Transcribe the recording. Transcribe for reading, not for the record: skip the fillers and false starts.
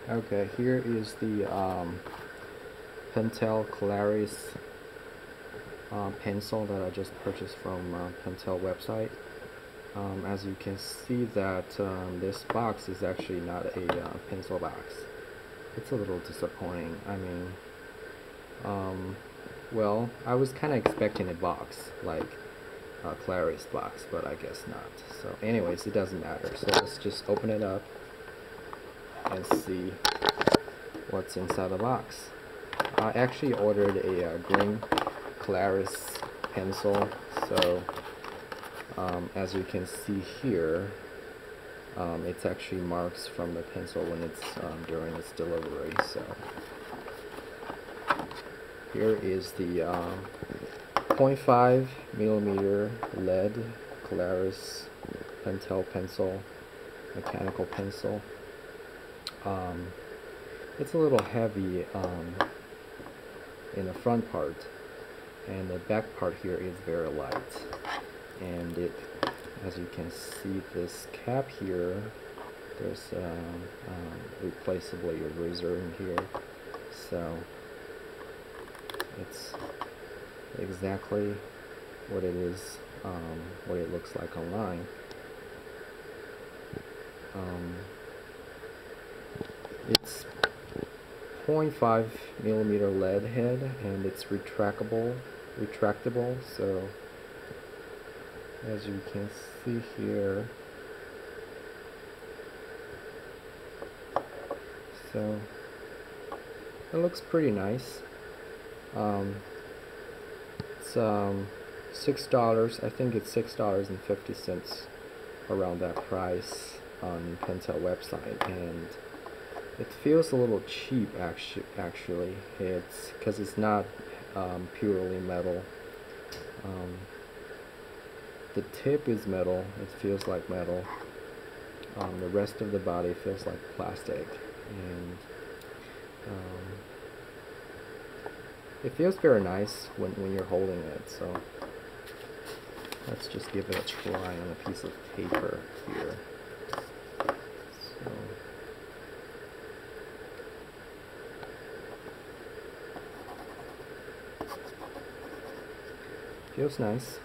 Okay, here is the Pentel Clarius pencil that I just purchased from Pentel website. As you can see that this box is actually not a pencil box. It's a little disappointing. I mean, well, I was kind of expecting a box like a Clarius box, but I guess not. So anyways, it doesn't matter. So let's just open it up and see what's inside the box. I actually ordered a green Clarius pencil, so as you can see here, it's actually marks from the pencil when it's during its delivery. So here is the 0.5 millimeter lead Clarius Pentel pencil, mechanical pencil. It's a little heavy in the front part, and the back part here is very light. And it, as you can see, this cap here, there's replaceable eraser in here, so it's exactly what it is, what it looks like online. It's 0.5 millimeter lead head, and it's retractable, so as you can see here, so it looks pretty nice. It's $6. I think it's $6.50 around that price on Pentel website, and it feels a little cheap actually. It's because it's not purely metal. The tip is metal, it feels like metal. The rest of the body feels like plastic, and it feels very nice when you're holding it. So let's just give it a try on a piece of paper here. So feels nice.